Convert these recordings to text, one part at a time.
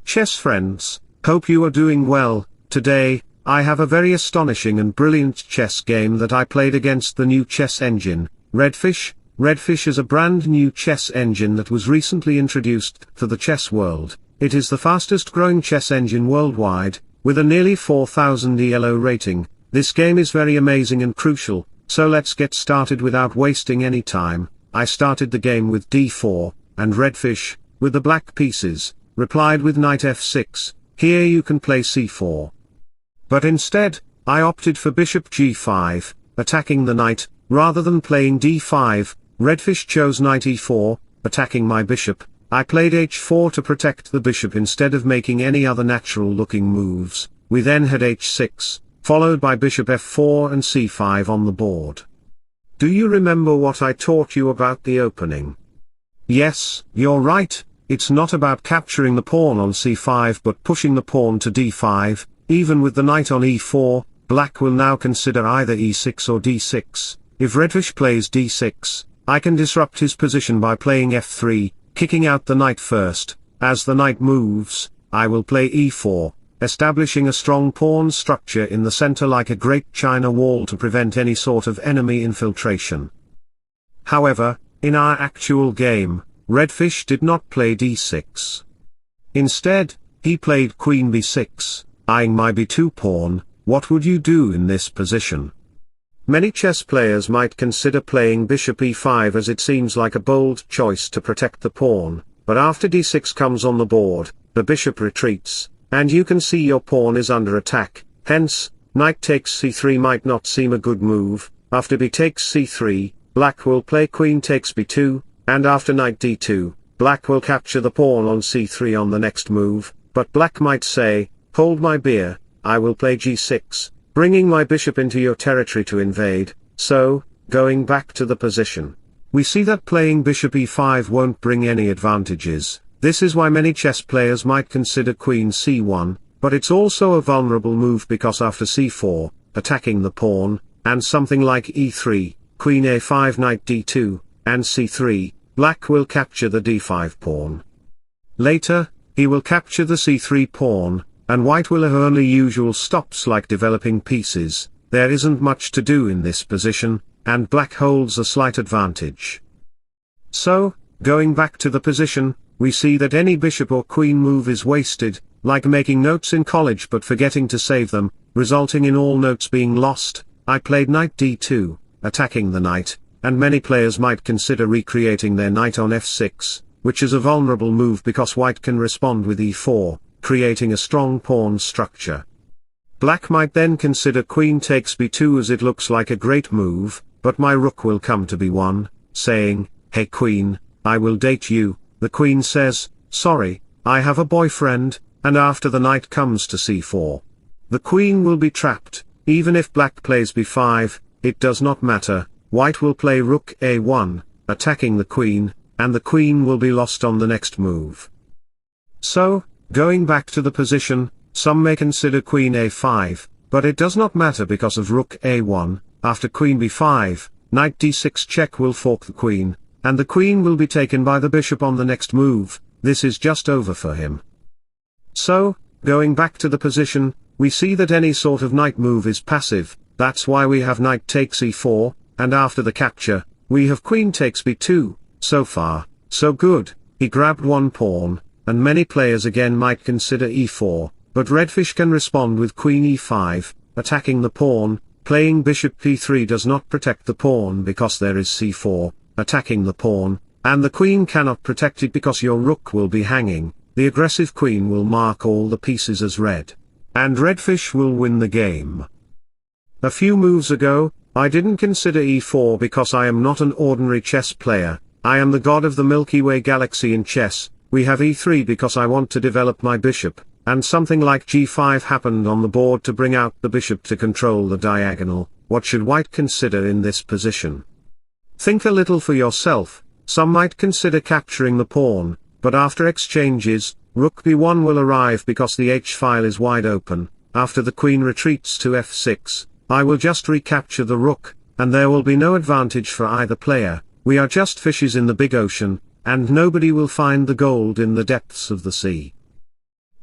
Chess friends, hope you are doing well. Today, I have a very astonishing and brilliant chess game that I played against the new chess engine, Redfish. Redfish is a brand new chess engine that was recently introduced to the chess world. It is the fastest growing chess engine worldwide, with a nearly 4000 ELO rating. This game is very amazing and crucial, so let's get started without wasting any time. I started the game with d4, and Redfish, with the black pieces, replied with knight f6. Here you can play c4. But instead, I opted for bishop g5, attacking the knight, rather than playing d5. Redfish chose knight e4, attacking my bishop. I played h4 to protect the bishop instead of making any other natural-looking moves. We then had h6, followed by bishop f4 and c5 on the board. Do you remember what I taught you about the opening? Yes, you're right. It's not about capturing the pawn on c5 but pushing the pawn to d5. Even with the knight on e4, black will now consider either e6 or d6. If Redfish plays d6, I can disrupt his position by playing f3, kicking out the knight first. As the knight moves, I will play e4, establishing a strong pawn structure in the center like a great China wall to prevent any sort of enemy infiltration. However, in our actual game, Redfish did not play d6. Instead, he played queen b6, eyeing my b2 pawn. What would you do in this position? Many chess players might consider playing bishop e5 as it seems like a bold choice to protect the pawn, but after d6 comes on the board, the bishop retreats, and you can see your pawn is under attack. Hence, knight takes c3 might not seem a good move. After b takes c3, black will play queen takes b2, and after knight d2, black will capture the pawn on c3 on the next move, but black might say, hold my beer, I will play g6, bringing my bishop into your territory to invade. So, going back to the position, we see that playing bishop e5 won't bring any advantages. This is why many chess players might consider queen c1, but it's also a vulnerable move because after c4, attacking the pawn, and something like e3, queen a5 knight d2, and c3, black will capture the d5 pawn. Later, he will capture the c3 pawn, and white will have only usual stops like developing pieces. There isn't much to do in this position, and black holds a slight advantage. So, going back to the position, we see that any bishop or queen move is wasted, like making notes in college but forgetting to save them, resulting in all notes being lost. I played knight d2, attacking the knight, and many players might consider recreating their knight on f6, which is a vulnerable move because white can respond with e4, creating a strong pawn structure. Black might then consider queen takes b2 as it looks like a great move, but my rook will come to b1, saying, hey queen, I will date you. The queen says, sorry, I have a boyfriend, and after the knight comes to c4. The queen will be trapped. Even if black plays b5, it does not matter. White will play rook a1, attacking the queen, and the queen will be lost on the next move. So, going back to the position, some may consider queen a5, but it does not matter because of rook a1. After queen b5, knight d6 check will fork the queen, and the queen will be taken by the bishop on the next move. This is just over for him. So, going back to the position, we see that any sort of knight move is passive. That's why we have knight takes e4, and after the capture, we have queen takes b2. So far, so good. He grabbed one pawn, and many players again might consider e4, but Redfish can respond with queen e5, attacking the pawn. Playing bishop p3 does not protect the pawn because there is c4, attacking the pawn, and the queen cannot protect it because your rook will be hanging. The aggressive queen will mark all the pieces as red, and Redfish will win the game. A few moves ago, I didn't consider e4 because I am not an ordinary chess player. I am the god of the Milky Way galaxy in chess. We have e3 because I want to develop my bishop, and something like g5 happened on the board to bring out the bishop to control the diagonal. What should white consider in this position? Think a little for yourself. Some might consider capturing the pawn, but after exchanges, rook b1 will arrive because the h-file is wide open. After the queen retreats to f6, I will just recapture the rook, and there will be no advantage for either player. We are just fishes in the big ocean, and nobody will find the gold in the depths of the sea.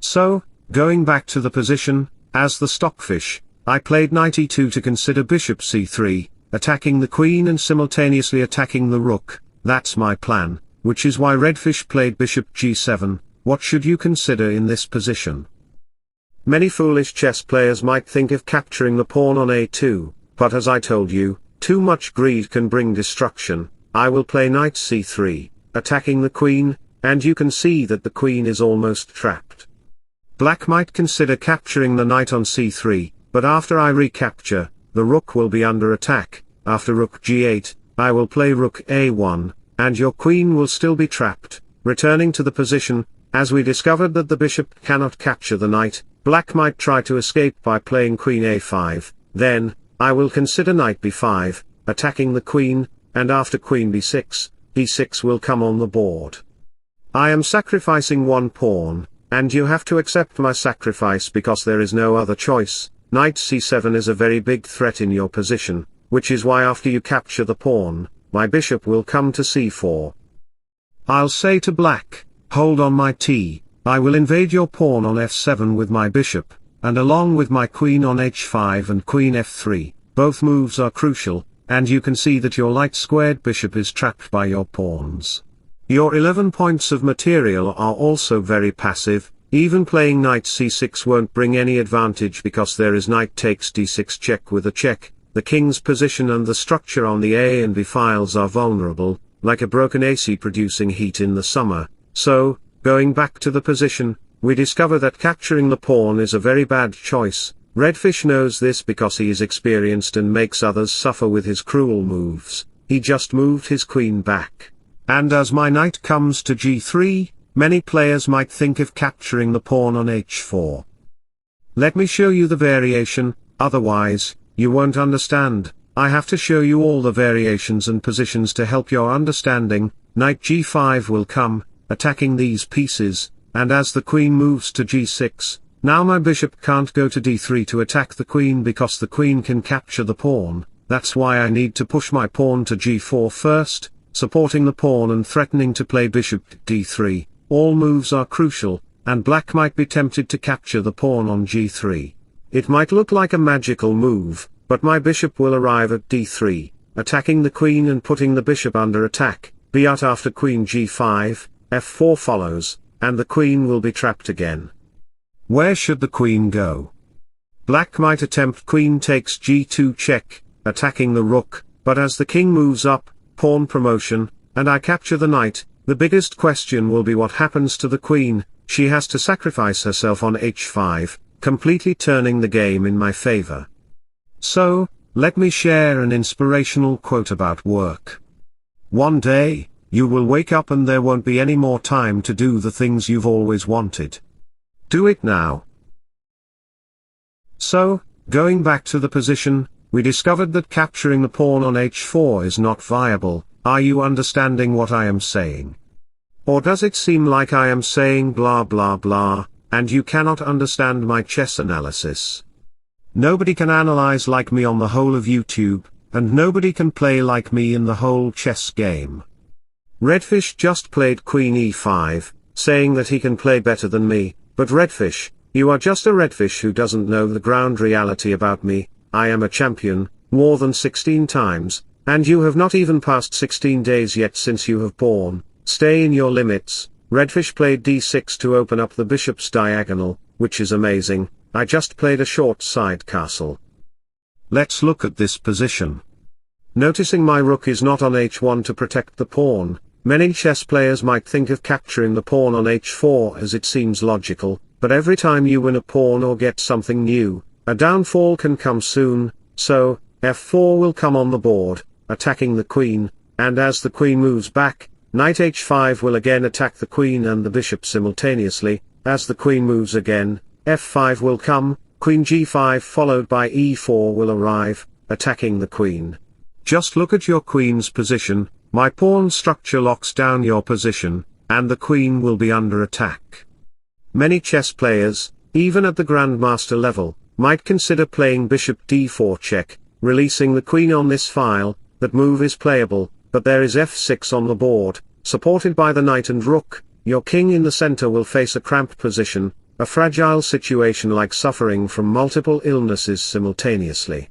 So, going back to the position, as the Stockfish, I played knight e2 to consider bishop c3, attacking the queen and simultaneously attacking the rook. That's my plan, which is why Redfish played bishop g7. What should you consider in this position? Many foolish chess players might think of capturing the pawn on a2, but as I told you, too much greed can bring destruction. I will play knight c3, attacking the queen, and you can see that the queen is almost trapped. Black might consider capturing the knight on c3, but after I recapture, the rook will be under attack. After rook g8, I will play rook a1, and your queen will still be trapped. Returning to the position, as we discovered that the bishop cannot capture the knight, black might try to escape by playing queen a5, then, I will consider knight b5, attacking the queen, and after queen b6, b6 will come on the board. I am sacrificing one pawn, and you have to accept my sacrifice because there is no other choice. Knight c7 is a very big threat in your position, which is why after you capture the pawn, my bishop will come to c4. I'll say to black, hold on my t, I will invade your pawn on f7 with my bishop, and along with my queen on h5 and queen f3, both moves are crucial, and you can see that your light-squared bishop is trapped by your pawns. Your 11 points of material are also very passive. Even playing knight c6 won't bring any advantage because there is knight takes d6 check with a check. The king's position and the structure on the A and B files are vulnerable, like a broken AC producing heat in the summer. So, going back to the position, we discover that capturing the pawn is a very bad choice. Redfish knows this because he is experienced and makes others suffer with his cruel moves. He just moved his queen back. And as my knight comes to g3, many players might think of capturing the pawn on h4. Let me show you the variation, otherwise, you won't understand. I have to show you all the variations and positions to help your understanding. Knight g5 will come, attacking these pieces, and as the queen moves to g6, now my bishop can't go to d3 to attack the queen because the queen can capture the pawn. That's why I need to push my pawn to g4 first, supporting the pawn and threatening to play bishop d3. All moves are crucial, and black might be tempted to capture the pawn on g3. It might look like a magical move, but my bishop will arrive at d3, attacking the queen and putting the bishop under attack. But after queen g5, f4 follows, and the queen will be trapped again. Where should the queen go? Black might attempt queen takes g2 check, attacking the rook, but as the king moves up, pawn promotion, and I capture the knight, the biggest question will be what happens to the queen. She has to sacrifice herself on h5, completely turning the game in my favor. So, let me share an inspirational quote about work. One day, you will wake up and there won't be any more time to do the things you've always wanted. Do it now. So, going back to the position, we discovered that capturing the pawn on h4 is not viable. Are you understanding what I am saying? Or does it seem like I am saying blah blah blah, and you cannot understand my chess analysis? Nobody can analyze like me on the whole of YouTube, and nobody can play like me in the whole chess game. Redfish just played queen e5, saying that he can play better than me, but Redfish, you are just a redfish who doesn't know the ground reality about me. I am a champion, more than 16 times, and you have not even passed 16 days yet since you have born. Stay in your limits. Redfish played d6 to open up the bishop's diagonal, which is amazing. I just played a short side castle. Let's look at this position. Noticing my rook is not on h1 to protect the pawn, many chess players might think of capturing the pawn on h4 as it seems logical, but every time you win a pawn or get something new, a downfall can come soon. So, f4 will come on the board, attacking the queen, and as the queen moves back, knight h5 will again attack the queen and the bishop simultaneously. As the queen moves again, f5 will come, queen g5 followed by e4 will arrive, attacking the queen. Just look at your queen's position. My pawn structure locks down your position, and the queen will be under attack. Many chess players, even at the grandmaster level, might consider playing bishop d4 check, releasing the queen on this file. That move is playable, but there is f6 on the board, supported by the knight and rook. Your king in the center will face a cramped position. a fragile situation like suffering from multiple illnesses simultaneously.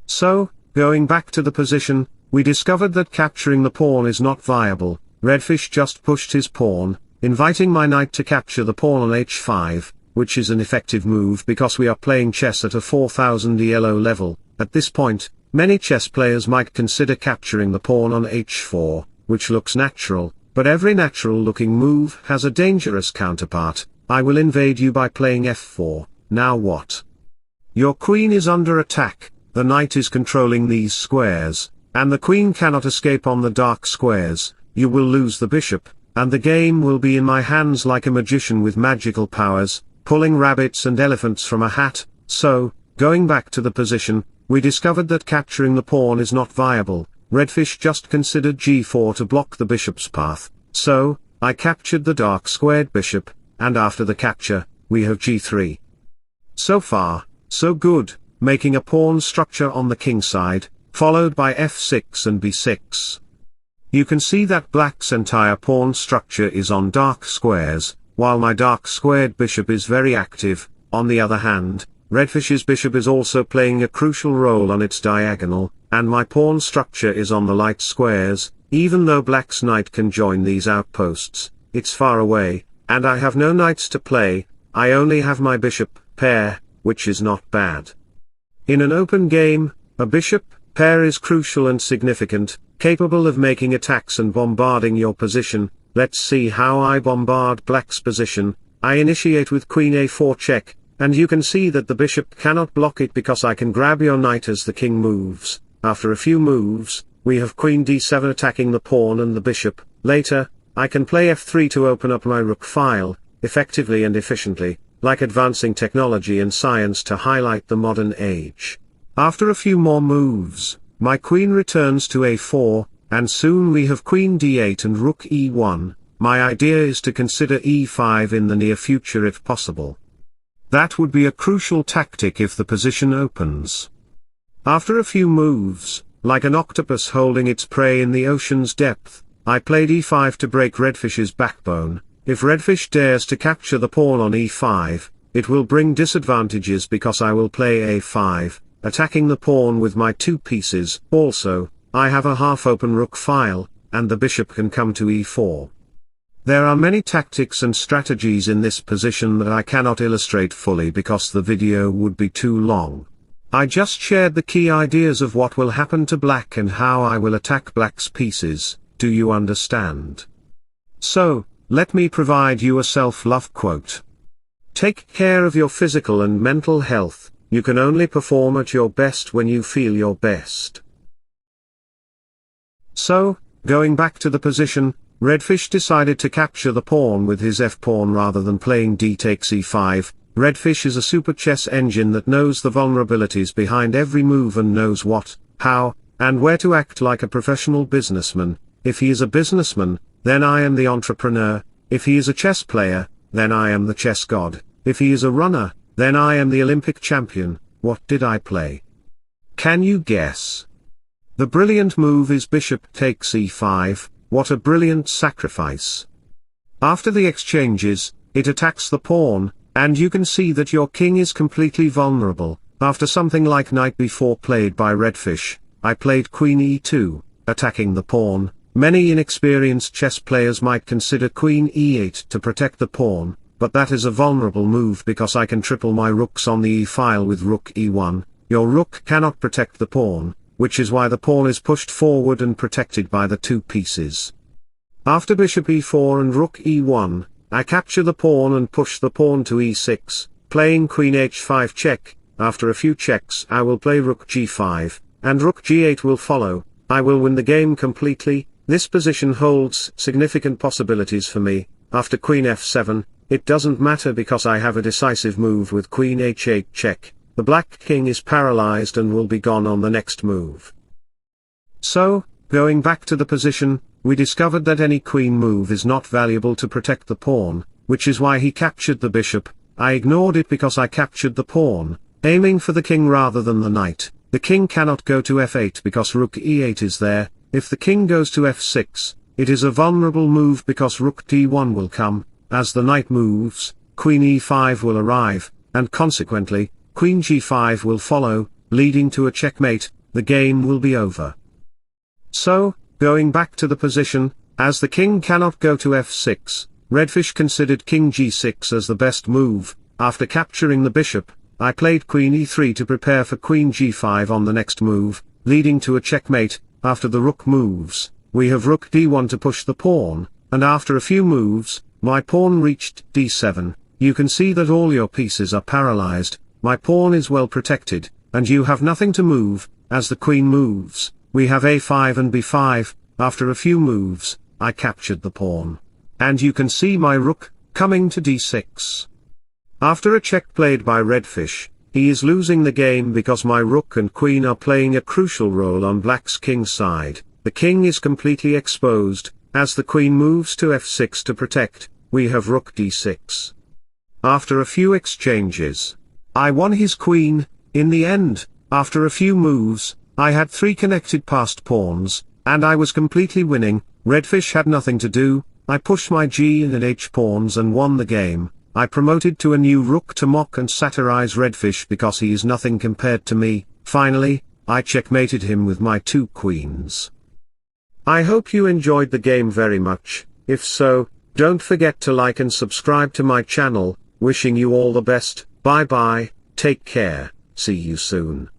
So, going back to the position, we discovered that capturing the pawn is not viable. Redfish just pushed his pawn, inviting my knight to capture the pawn on h5, which is an effective move because we are playing chess at a 4000 ELO level. At this point, many chess players might consider capturing the pawn on h4, which looks natural, but every natural-looking move has a dangerous counterpart. I will invade you by playing f4, now what? Your queen is under attack, the knight is controlling these squares, and the queen cannot escape on the dark squares. You will lose the bishop, and the game will be in my hands like a magician with magical powers, pulling rabbits and elephants from a hat. So, going back to the position, we discovered that capturing the pawn is not viable. Redfish just considered g4 to block the bishop's path, so, I captured the dark squared bishop, and after the capture, we have g3. So far, so good, making a pawn structure on the king side, followed by f6 and b6. You can see that black's entire pawn structure is on dark squares, while my dark squared bishop is very active. On the other hand, Redfish's bishop is also playing a crucial role on its diagonal, and my pawn structure is on the light squares. Even though black's knight can join these outposts, it's far away, and I have no knights to play. I only have my bishop pair, which is not bad. In an open game, a bishop pair is crucial and significant, capable of making attacks and bombarding your position. Let's see how I bombard black's position. I initiate with queen a4 check, and you can see that the bishop cannot block it because I can grab your knight as the king moves. After a few moves, we have queen d7 attacking the pawn and the bishop. Later, I can play f3 to open up my rook file, effectively and efficiently, like advancing technology and science to highlight the modern age. After a few more moves, my queen returns to a4, and soon we have queen d8 and rook e1. My idea is to consider e5 in the near future if possible. That would be a crucial tactic if the position opens. After a few moves, like an octopus holding its prey in the ocean's depth, I played e5 to break Redfish's backbone. If Redfish dares to capture the pawn on e5, it will bring disadvantages because I will play a5, attacking the pawn with my two pieces. Also, I have a half-open rook file, and the bishop can come to e4. There are many tactics and strategies in this position that I cannot illustrate fully because the video would be too long. I just shared the key ideas of what will happen to black and how I will attack black's pieces. Do you understand? So, let me provide you a self-love quote. Take care of your physical and mental health. You can only perform at your best when you feel your best. So, going back to the position, Redfish decided to capture the pawn with his f-pawn rather than playing d takes e5. Redfish is a super chess engine that knows the vulnerabilities behind every move and knows what, how, and where to act like a professional businessman. If he is a businessman, then I am the entrepreneur. If he is a chess player, then I am the chess god. If he is a runner, then I am the Olympic champion. What did I play? Can you guess? The brilliant move is bishop takes e5. What a brilliant sacrifice. After the exchanges, it attacks the pawn, and you can see that your king is completely vulnerable. After something like knight b4 played by Redfish, I played queen e2, attacking the pawn. Many inexperienced chess players might consider queen e8 to protect the pawn, but that is a vulnerable move because I can triple my rooks on the e-file with rook e1. Your rook cannot protect the pawn, which is why the pawn is pushed forward and protected by the two pieces. After bishop e4 and rook e1, I capture the pawn and push the pawn to e6, playing queen h5 check. After a few checks I will play rook g5, and rook g8 will follow. I will win the game completely. This position holds significant possibilities for me. After queen f7, it doesn't matter because I have a decisive move with queen h8 check. The black king is paralyzed and will be gone on the next move. So, going back to the position, we discovered that any queen move is not valuable to protect the pawn, which is why he captured the bishop. I ignored it because I captured the pawn, aiming for the king rather than the knight. The king cannot go to f8 because rook e8 is there. If the king goes to f6, it is a vulnerable move because rook d1 will come. As the knight moves, queen e5 will arrive, and consequently, queen g5 will follow, leading to a checkmate. The game will be over. So, going back to the position, as the king cannot go to f6, Redfish considered king g6 as the best move. After capturing the bishop, I played queen e3 to prepare for queen g5 on the next move, leading to a checkmate. After the rook moves, we have rook d1 to push the pawn, and after a few moves, my pawn reached d7. You can see that all your pieces are paralyzed, my pawn is well protected, and you have nothing to move. As the queen moves, we have a5 and b5. After a few moves, I captured the pawn. And you can see my rook coming to d6. After a check played by Redfish, he is losing the game because my rook and queen are playing a crucial role on black's king side. The king is completely exposed. As the queen moves to f6 to protect, we have rook d6. After a few exchanges, I won his queen. In the end, after a few moves, I had 3 connected passed pawns, and I was completely winning. Redfish had nothing to do. I pushed my g and h pawns and won the game. I promoted to a new rook to mock and satirize Redfish because he is nothing compared to me. Finally, I checkmated him with my 2 queens. I hope you enjoyed the game very much. If so, don't forget to like and subscribe to my channel. Wishing you all the best. Bye bye, take care, see you soon.